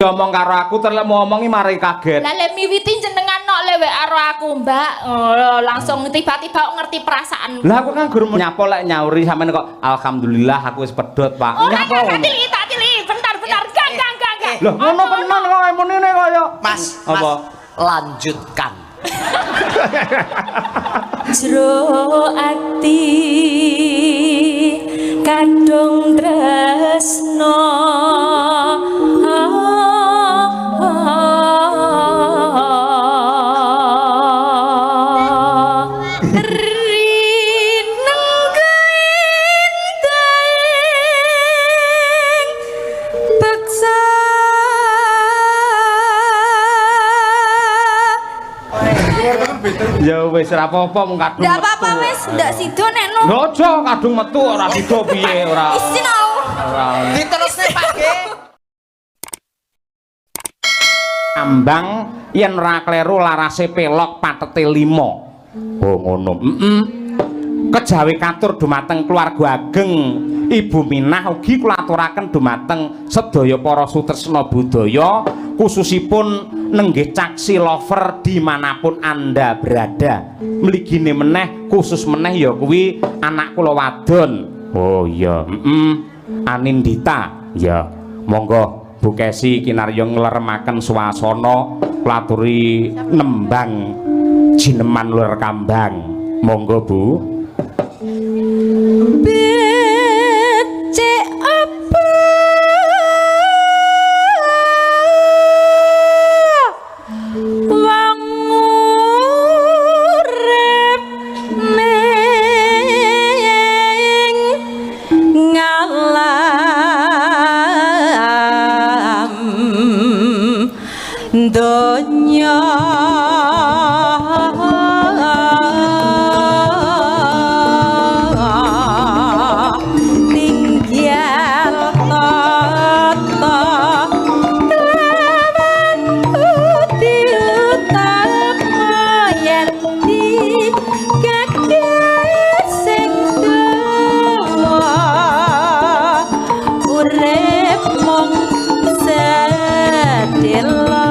ngomong karo aku terus ngomongi mari kaget. Lah le miwiti jenengan nok lewe karo aku, Mbak. Langsung tiba-tiba ngerti perasaan. Lah aku kan guru nyapa lek nyauri sampean kok alhamdulillah aku wis pedhot, Pak. Nyapa. Tak tili, bentar. Gak. Loh, ngono tenan kok emune kaya. Mas, apa? Lanjutkan. Jero ati kadung tresno Ya wis ora apa-apa mung kadung metu. Ndak apa-apa wis, ndak sido nek no. Lho aja kadung metu ora sida piye ora. Isin au. Ora. Diterusne Pak G. Ambang yen ora kleru larase pelok patete 5. Oh ngono. Kejawi katur dumateng keluarga ageng Ibu Minah ugi kula aturaken dumateng sedaya para sutresna budaya khususipun nenggih caksi lover dimanapun Anda berada. Mligine meneh khusus meneh ya kuwi anak kula wadon. Oh iya, Anindita. Ya, monggo Bu Kesi kinarya ngleremaken swasana kula aturi nembang jineman Ler Kambang. Monggo Bu. Donya tinggal tata kelawan putih utama yen di kakek sing dawa urip mong sedelo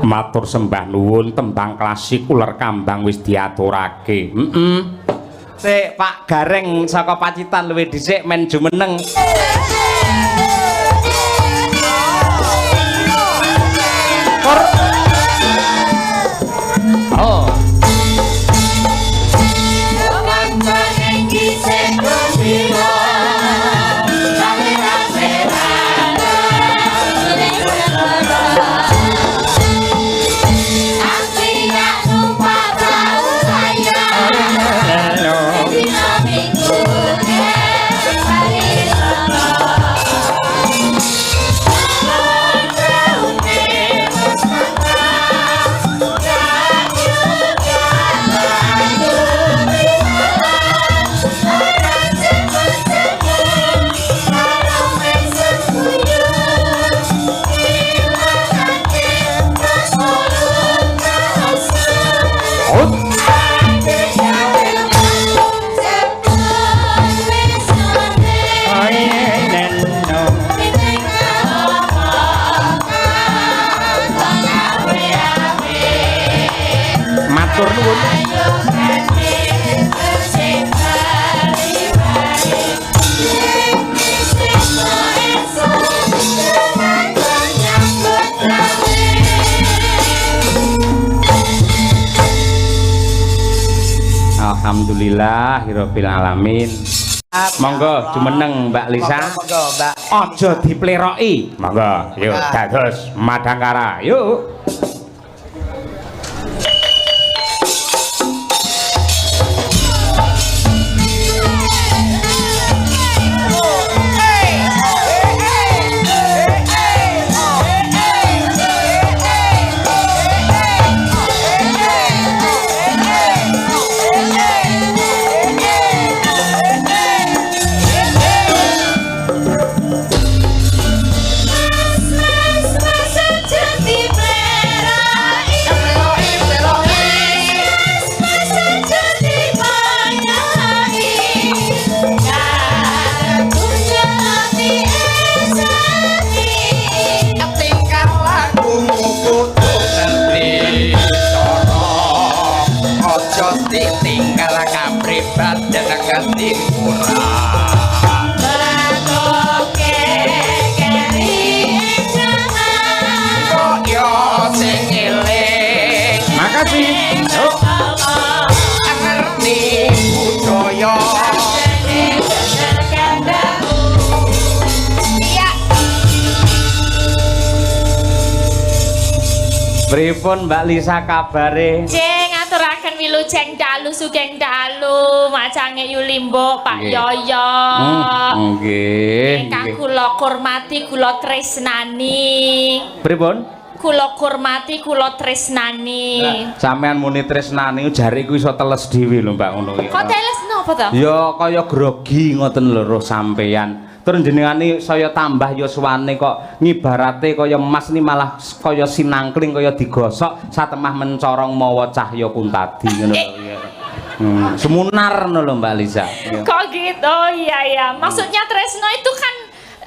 matur sembah nuwun tembang klasik Uler Kambang wis diaturake. Sik Pak Gareng saka Pacitan luwih dhisik men jumeneng. Oh. Alhamdulillahirabbil alamin. Monggo jumeneng Mbak Lisa. Monggo Mbak. Aja dipleroki. Monggo, yuk dados Madangkara. Yuk. Tinggal kapribat dan ganti murah. Batoke keri jangan Koyo sing eling. Makasih. Yuk. Ngerti budaya. Pripun Mbak Lisa kabare? Jeng aturaken wilujeng dalu sugeng dalu macange Yulimbo Pak Nggih. Yoyo. Nggih. Ingkang kula hormati kula tresnani. Pripun? Kula hormati kula tresnani. Sampeyan muni tresnani jare iku iso teles dhewe lho Mbak ngono iki. Kok teles napa to? Ya kaya grogi ngoten lho roh sampeyan. Terus jenengane saya tambah yuswane kok ngibarate kaya emas ni malah kaya sinangkling kaya digosok satemah mencorong mawa cahya kuntadi ngono lho. Semunar ngono lho Mbak Lisa. Kok gitu? Oh iya ya. Maksudnya Tresno itu kan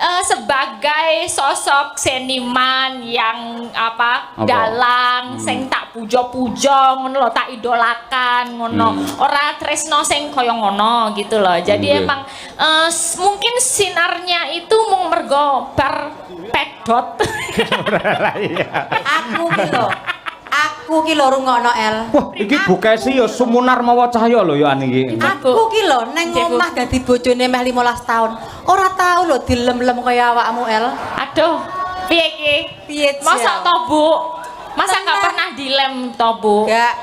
sebagai sosok seniman yang apa? Dalang sing tak puja-puja ngono lho, tak idolakan ngono. Ora Tresno sing kaya ngono gitu loh. Jadi emang mungkin sinarnya itu mung mergo bar pedot. Aku ki lho rungokno El. Wah, iki bukesi ya sumunar mawa cahya lho ya niki. Aku ki lho neng omah dadi bojone meh 15 tahun. Ora tau lho dilem-lem kaya awakmu El. Aduh, piye ki? Piye, Masa to, Bu? Masa nggak pernah dilem to, Bu? Enggak.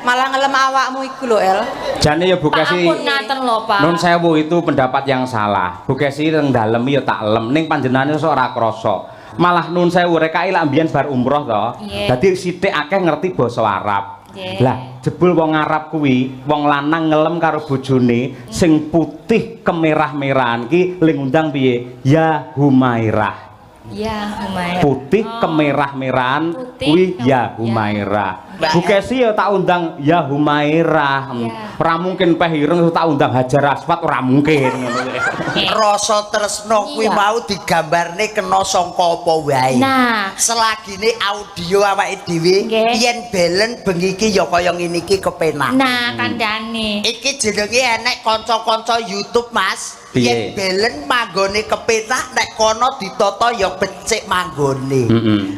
Malah ngelem awakmu iku lho El. Jane ya Pak bukesi. ampun ngaten lho, Pak. Nun sewu itu pendapat yang salah. Bukesi teng dalem ya tak lem ning panjenengane ora krasa. Malah nun sewu rekai lak mbiyen bar umroh to. Yeah. Dadi sithik akeh ngerti basa Arab. Yeah. Lah, jebul wong Arab kuwi, wong lanang ngelem karo bojone sing putih kemerah-merahan ki ling undang piye? Ya Humairah. Ya, Humairah. Putih kemerah-merahan Putih kuwi ke- ya Humairah. Ya. Bukesi ya tak undang ya Humairah. Ya. Ora mungkin Peh Ireng tak undang Hajar Aswad ora mungkin ngono kuwi. Rasa tresno kuwi Iya. mau digambarne kena sangka apa wae. Nah, Selagine audio awake dhewe Nggih. yen belen bengi iki ya kaya ngene iki kepenak. nah kandhane. Iki jenenge enek kanca-kanca YouTube Mas. Piye? Yen belen manggone kepenak nek kono ditata ya becik manggone.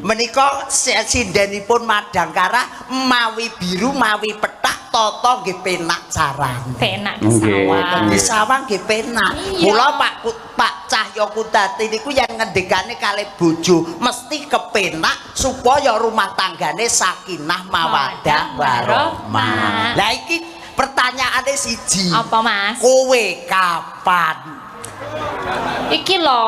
Menika sindenipun Madangkara mawi biru mawi petak tata nggih penak carane. Penak Nggih. sawah. Di sawang nggih penak. Iya. Mula Pak Cahya Kudati niku yang ngendikane kalih bojo mesti kepenak supaya rumah tanggane sakinah mawaddah warahmah. Lah iki pertanyaane siji. Apa, Mas? Kowe kapan? Iki lho,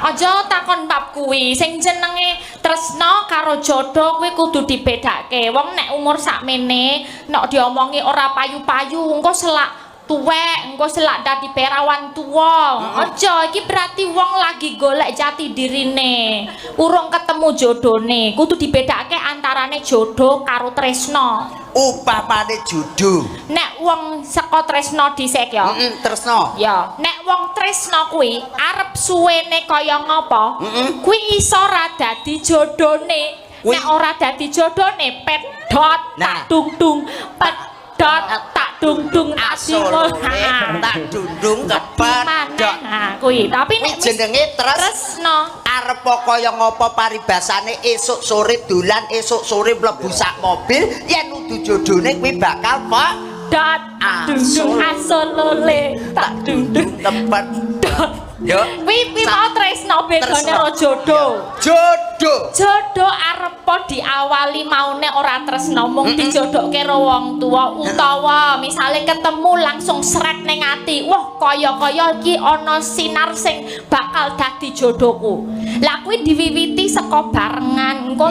aja takon bab kuwi. Sing jenenge tresno karo jodoh kuwi kudu dibedake. Wong nek umur sakmene nek diomongi ora payu-payu engko selak tuwek, engko selak dadi perawan tuwa. Aja, iki berarti wong lagi golek jati dirine. Urung ketemu jodone. Kudu dibedake antarane jodoh karo tresno. Upamane jodoh. Nek wong saka tresno dhisik ya. Tresno. Ya, nek wong tresno kuwi arep suwene kaya ngapa? Kuwi iso ora dadi jodone. Nek ora dadi jodone pedhot tak Nah. dung-dung, pedhot tak dung-dung Asolo asimo. tak dundung kepedhot. Nah, kuwi. Tapi nek Jenenge tresno arep kaya ngapa paribasane esuk sore dolan esuk sore mlebu sak mobil yen nudu jodone kuwi bakal dat dung asolole tak dung tempat yo kuwi mau tresno bedane karo jodoh jodoh arepa diawali maune ora tresno mung dijodohke karo wong tuwa utawa misale ketemu langsung sret ning ati wah kaya-kaya iki ana sinar sing bakal dadi jodohku lah kuwi diwiwiti saka barengan engko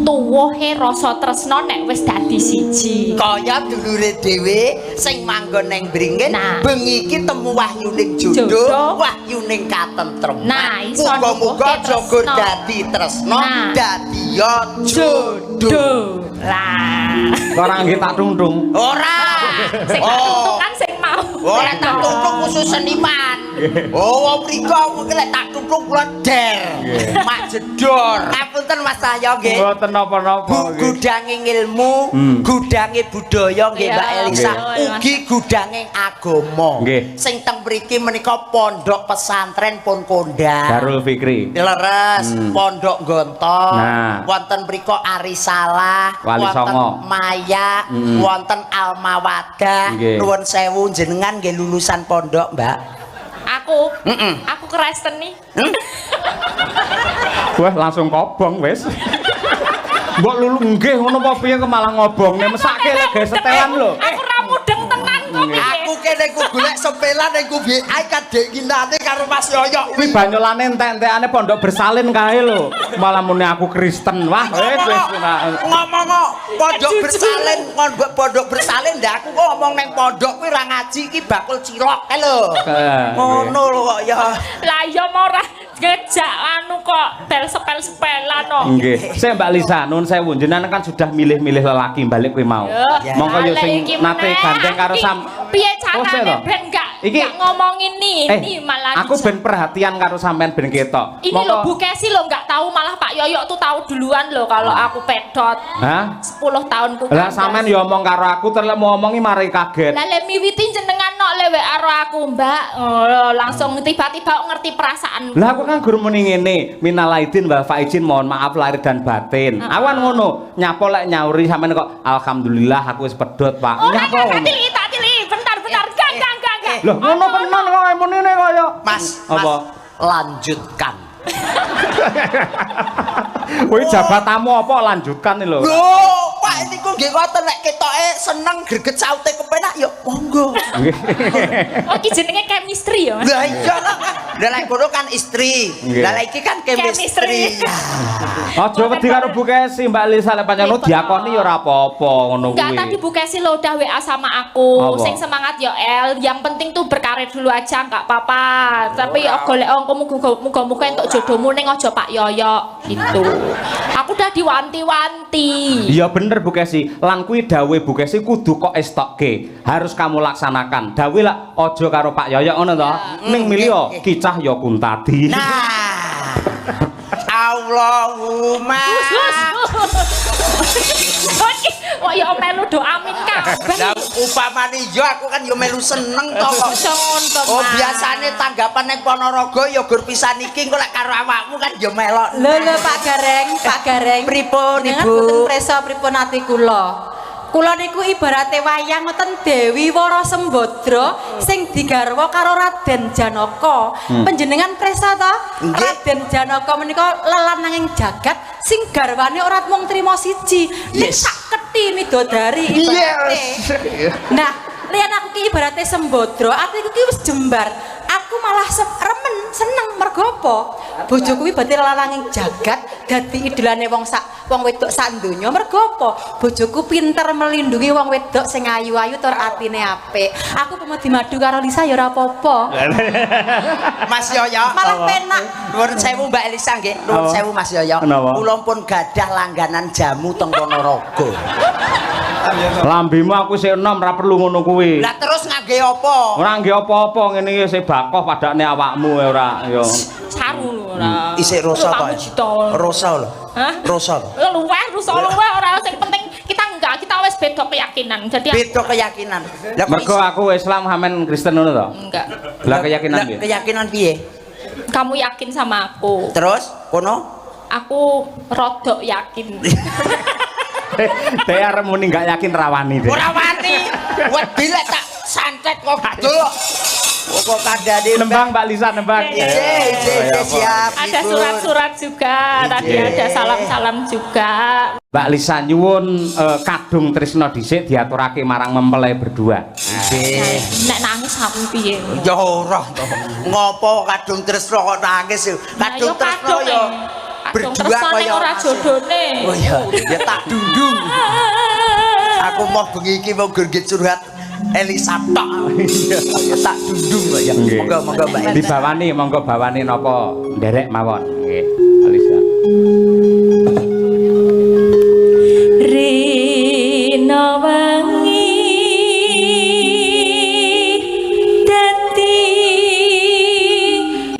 tuwuhe rasa tresno nek wis dadi siji kaya dulure dhewe sing manggon ning bringin bengi iki temu wahyuning jodoh wahyuning katentreman nah iso muga-muga jogo dadi tresno dadi jodoh lah ora nggih tak tungtung ora sing tak kan sing mau ora tak tungtung khusus seniman oh mriko lek tak tungtung kula der mak jedor ngapunten Mas Cahyo nggih mboten napa-napa gudange ilmu gudange budaya nggih Mbak Elisa ugi gudange agama sing teng mriki menika pondok pesantren pun kondang Darul Fikri leres pondok Gontor wonten mriko Arisalah Wali Songo Maya wonten Almawadah nuwun sewu jenengan nggih lulusan pondok Mbak aku Kristen nih wah langsung kobong wis mbok lulu nggih ngono apa piye malah ngobongne mesake lek gawe setelan lho aku ra mudeng tenan kok aku kene ku golek sepelan ning ku BI kadek kinane karo Mas Yoyo kuwi banyolane entek-entekane pondok bersalin kae lho malah muni aku Kristen wah wis ngomong pondok bersalin ndak aku kok ngomong ning pondok kuwi ra ngaji iki bakul cilok kae lho ngono lho kok ya lah ya ora ngejak anu kok bel sepel-sepelan kok nggih sik Mbak Lisa nuwun sewu jenengan kan sudah milih-milih lelaki balik kuwi mau monggo yo sing nate gandeng karo sam piye carane ben gak ngomongin ini malah aku ben perhatian karo sampean ben ketok ini lho Bu Kesi lho gak tahu malah Pak Yoyok tuh tahu duluan lho kalau aku pedot 10 tahunku lah sampean yo omong karo aku terus mau ngomongi mari kaget lah le miwiti jenengan nok lewe karo aku Mbak langsung tiba-tiba ngerti perasaan lah aku kan guru muni ngene minal aidin wal faizin mohon maaf lahir dan batin awan ngono nyapo lek nyauri sampean kok alhamdulillah aku wis pedhot Pak nyapo tak tili bentar enggak loh ngono tenan kok menine kaya Mas lanjutkan kowe jabatamu apa lanjutkan lho lho Pak niku nggih ngoten nek ketoke seneng greget saute kepenak ya monggo oh iki jenenge chemistry ya lah iya lah lek ngono kan istri lah iki kan chemistry aja wedi karo Bu Kesi Mbak Lisa lek pancen diakoni ya ora apa-apa ngono kuwi enggak tadi Bu Kesi lo udah WA sama aku sing semangat ya El yang penting tuh berkarir dulu aja enggak apa-apa tapi ya golek muga-muga entuk jodohmu ning aja Pak Yoyo gitu aku udah diwanti-wanti iya bener Bu Kesi lan kuwi dawuhe Bu Kesi kudu kok estokke harus kamu laksanakan dawuhe lah aja karo Pak Yoyo ngono to ning milih kicah ya kuntadi nah Allahumma kok ya melu do amin kabeh lah upamane ya aku kan ya melu seneng to kok oh biasane tanggapan ning Ponorogo ya gur pisan iki kok lek karo awakmu kan ya melok lho Pak Gareng pripun Ibu mboten presa pripun ati kula niku ibarate wayang ngoten Dewi Wara Sembadra sing digarwa karo Raden Janaka. Panjenengan presa ta? Raden Janaka menika lelananging jagat sing garwane ora mung trima siji, nek sak kethi midodari ibarate. Nah, liyan aku ki ibarate Sembadra, atiku ki wis jembar. Aku malah remen seneng mergo apa? Bojoku kuwi berarti lananging jagat dadi idolane wong wedok sak donya mergo apa? Bojoku pinter melindungi wong wedok sing ayu-ayu tur atine apik. Aku pemedi madu karo Lisa ya ora apa-apa. Mas Yoyo malah penak. Nuwun sewu Mbak Elisa nggih. Nuwun sewu Mas Yoyo. Kula pun gadah langganan jamu teng Ponorogo. Lambemu aku sik enom ora perlu ngono kuwi. Lah terus ngangge apa? Ora ngge apa-apa ngene iki sik bakoh padane awakmu ora ya. Saru ora. Isik rosa to. Rosa lho. Hah? Rosa. Luweh ora sing penting kita wis beda keyakinan. Jadi beda keyakinan. Lah mergo aku Islam sampean Kristen ngono to? Enggak. Lah keyakinan piye? Keyakinan piye? Kamu yakin sama aku? Terus kono? Aku rodok yakin. Dek arep muni gak yakin rawani deh. Ora wani. Wedi lek tak santet kok dul. Kok kandhane Nembang Mbak Lisa nembang. siap. Ada Ibu. surat-surat juga, tadi ada salam-salam juga. Mbak Lisa nyuwun kadung tresna dhisik diaturake marang mempelai berdua. Nggih. Nek nangis aku piye? Ya ora to. Ngopo kadung tresna kok nangis yo. Kadung tresna yo berdua kaya ora jodone. Oh iya, ya tak dundung. Aku mau bengi iki mau gerget curhat Elisa tok. Ya tak dundung kok ya. Monggo Mbak Elisa. Dibawani monggo bawani napa nderek mawon. Nggih, Elisa. Rina wangi dadi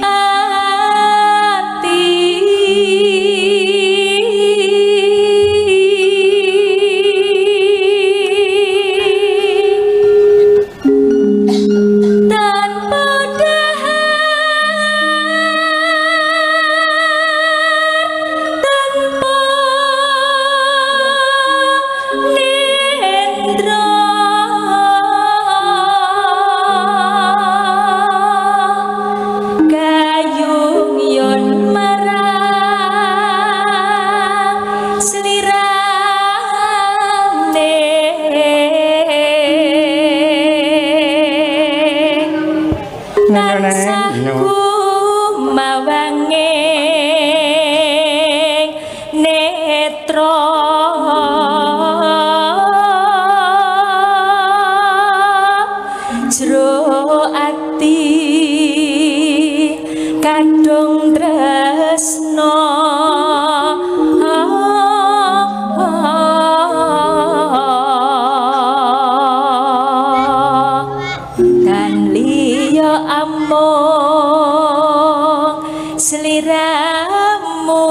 ati tanpa dahar tanpa nendra gayung yon marang slirane nansahku mawanging netra jero ati kadung tresna dan liya amung sliramu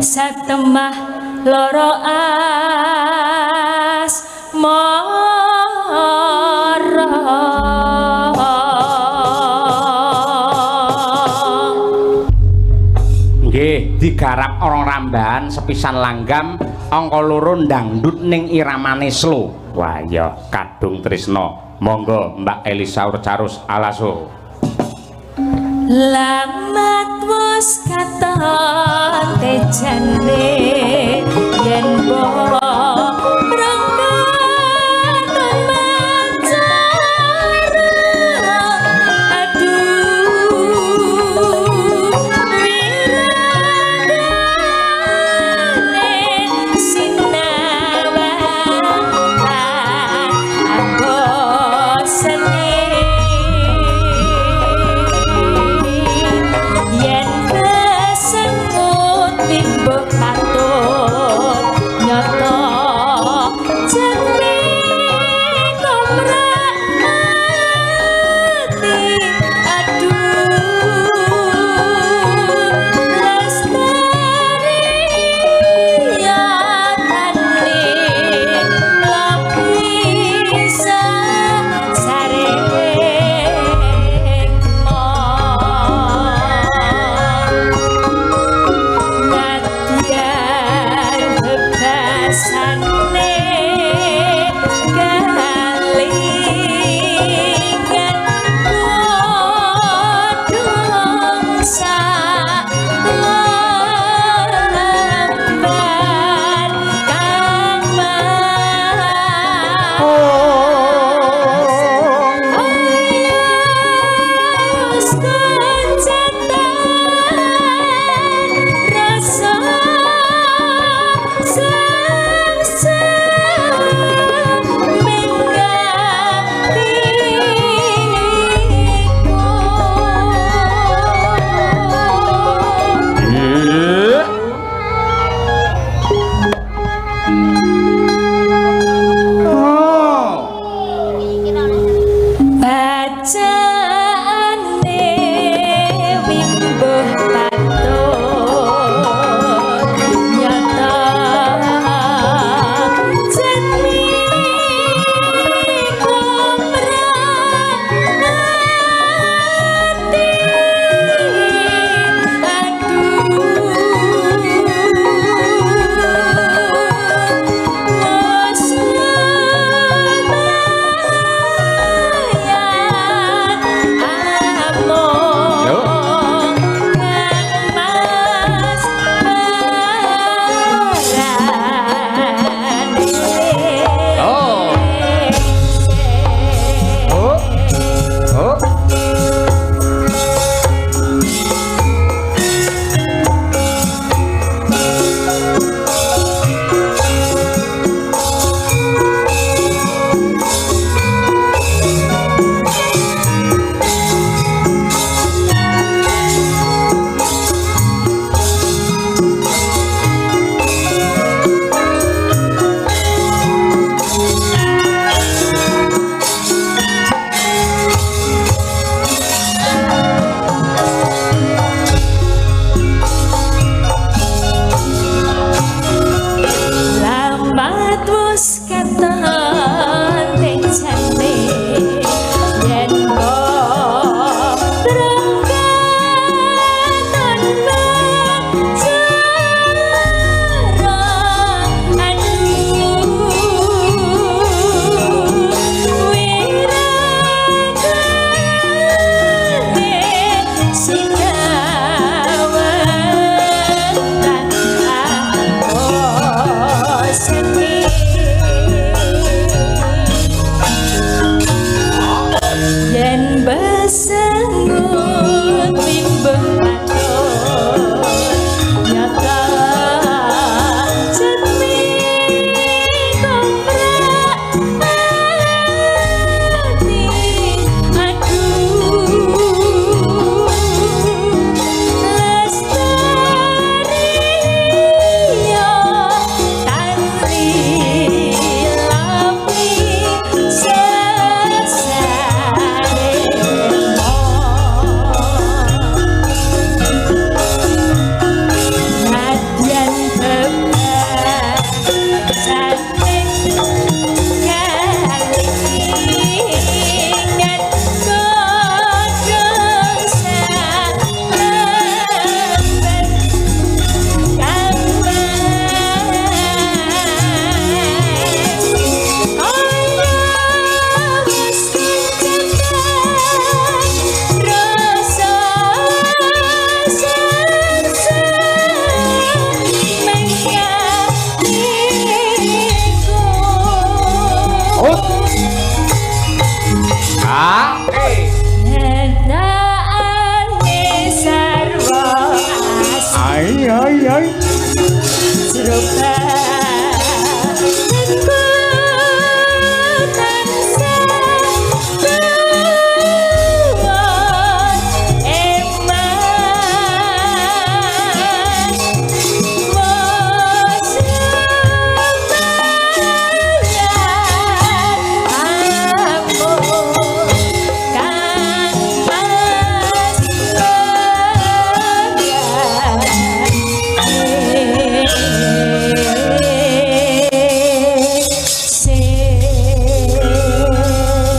satemah loro Nggih, digarap orang Rambahan sepisan langgam angka loro ndangdut ning iramane slow. Wah ya kadung tresna. Monggo Mbak Elisa Urcarus alaso. lamat wis katon tejane yen bo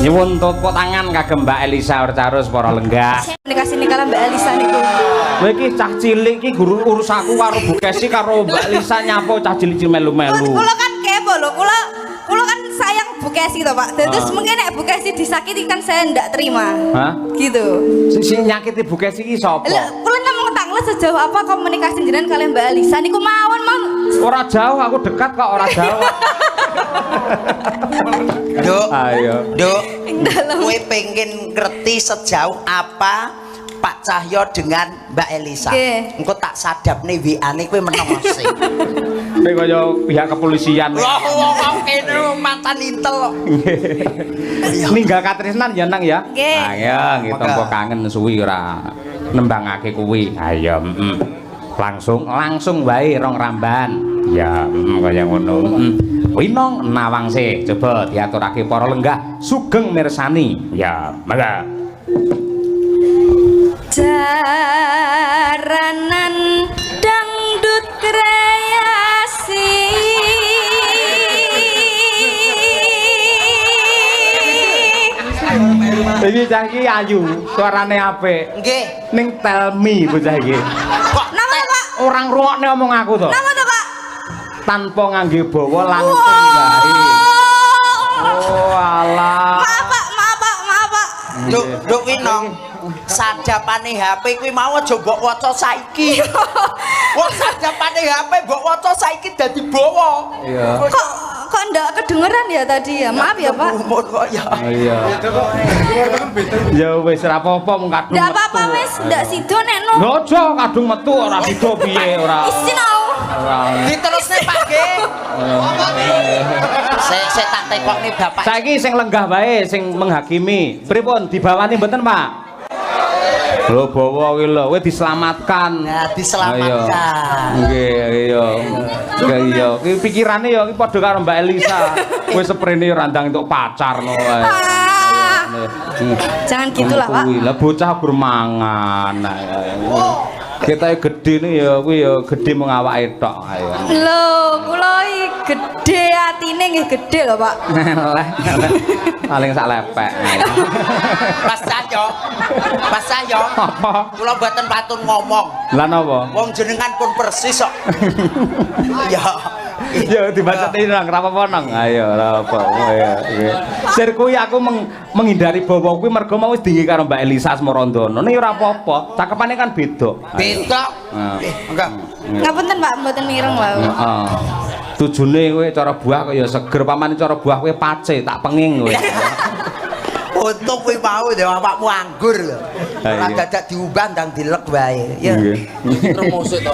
Nyuwun tepuk tangan kagem Mbak Elisa Orcarus para lenggah. Nikah sini kala Mbak Elisa niku. Kowe iki cah cilik iki guru urus aku karo Bu Kesi karo Mbak Elisa nyapo cah cilik melu-melu. Kula kan kepo lho, kula kan sayang Bu Kesi to, Pak. Terus mungkin nek Bu Kesi disakiti kan saya ndak terima. Hah? Gitu. Sing nyakiti Bu Kesi iki sapa? Lah, kula namung tanglet sejauh apa komunikasi jenengan kalian Mbak Elisa niku mawon, Mang. Ora jauh, aku dekat kok ora jauh. Duk, Ayo. Duk, kowe pengen ngerti sejauh apa Pak Cahyo dengan Mbak Elisa. Nggih. Engko tak sadapne WA-ne kowe meneng sih. Kowe kaya pihak kepolisian. Wah, wong kene mantan intel kok. Ninggal katresnan ya nang ya. Nggih. Ayo kita Maka. kok kangen suwi ora nembangake kuwi. Ayo, langsung wae rong ramban. Ya, kaya ngono. Winong nawangse, coba diaturake para lenggah sugeng mirsani. Ya, mangga. Jaranan dangdut kreasi Iki cah iki ayu, suarane apik. Nggih. Ning tell me bocah iki. Kok Nama Pak? Orang ngrungokne omong aku to. Nama to, Pak? Tanpa ngangge bawa langsung wae. Oh, alah. Maaf, Pak. Duk Winong. Sadapane HP kuwi mau aja mbok waca saiki. Wong sadapane HP mbok waca saiki dadi bawa. Iya. Kok ndak kedengeran ya tadi ya? Maaf ya, Pak. Umur kok ya. Iya. Ya wis ora apa-apa mung kadung. Ndak apa-apa wis, ndak sido nek no. Lho aja kadung metu ora sida piye ora. Isin au. Ora. Diterusne Pak nggih. Sik tak tekokne Bapak. Saiki sing lenggah wae sing menghakimi. Pripun dibawani mboten, Pak? Lho bawa kuwi lho, kowe diselamatkan. Nah, diselamatkan. Nggih, iya. Nggih iya. Ki pikirane ya ki padha karo Mbak Elisa. Kowe seprene randang entuk pacar no wae. Jangan gitulah, Pak. Kuwi lah bocah gur mangan. Kita gede nih ya, kuwi ya gede mung awake tok ayo. Lho, kula iki gedhe atine nggih gedhe lho, Pak. Leh. Paling sak lepek. Mas Cahyo. Apa? Kula mboten patun ngomong. Lah napa? Wong jenengan pun persis kok. Ya. Ya dibaceti nang ra apa-apa nang. Ayo ora apa. Ya. Sir kuwi aku menghindari bawa kuwi mergo mau wis dingi karo Mbak Elisa Asmarandana. Nek ora apa-apa, cakepane kan beda. Beda. Enggak. Ngapunten, Pak, mboten mireng wae. Heeh. Tujune kowe cara buah kaya seger, pamane cara buah kowe pace, tak penging kowe. Untung kuwi mau dhewe awakmu anggur lho. Ora Iya. dadak diumbah ndang dilek wae. Ya. Nggih. Termusuk to.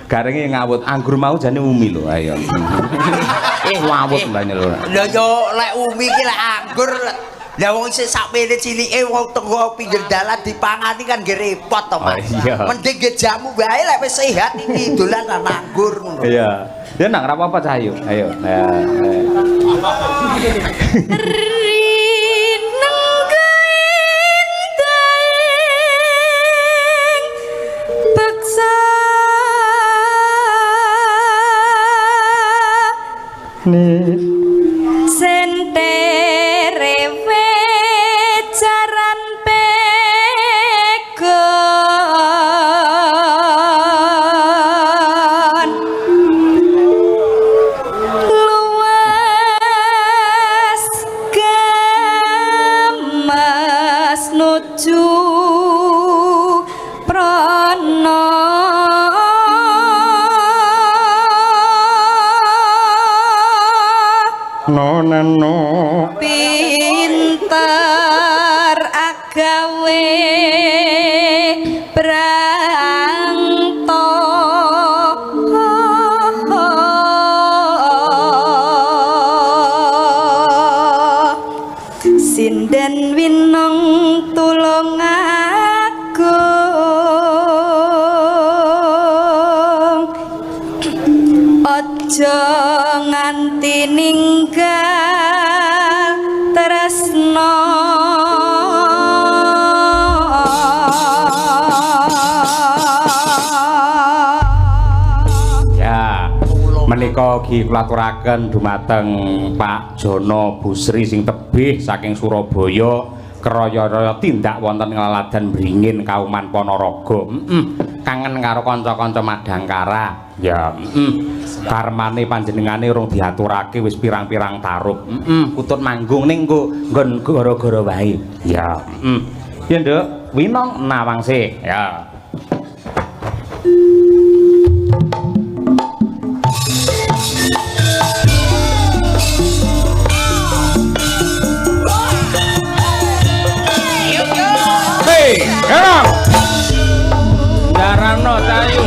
Garenge ngawut anggur mau jane umi lho ayo. Ngawut mbane lho. Lha yo lek umi ki lek anggur lah wong isih sakmene cilike wong tenggo pinggir dalan dipangani kan nggih repot to, Mas. Iya. Mending nggih jamu wae lek wis sehat iki dolan nang anggur ngono. Iya. Ya nang ra apa-apa cah ayo. Ayo. Ya. Rineng kain beksa sentere wejaran pegon luas gamas nuju prana No. pinter agawe brangto sinden winong tulung agung aja nganti ninggal tresno menika ugi kula aturaken dumateng Pak Jono Busri sing tebih saking Surabaya kraya-raya tindak wonten nglaladan Bringin Kauman Ponorogo. Kangen karo kanca-kanca Madangkara. Ya, karmane panjenengane urung diaturake wis pirang-pirang tarup. Putut manggung ning nggon gara-gara wae. Ya, Ya, Nduk, winong nawangse. Ya. Darano tayu.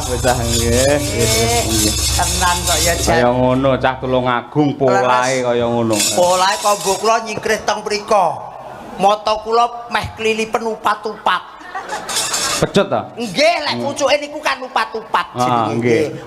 bocah nggih. Tenan kok ya Kaya Jan. ngono cah Tulungagung polahe kaya ngono. Polahe kanggo kula nyingkrih teng mriku. Mata kula meh klilipen upat-upat. Pecut ta? Nggih, lek pucuke niku kan upat-upat jenenge. nggih.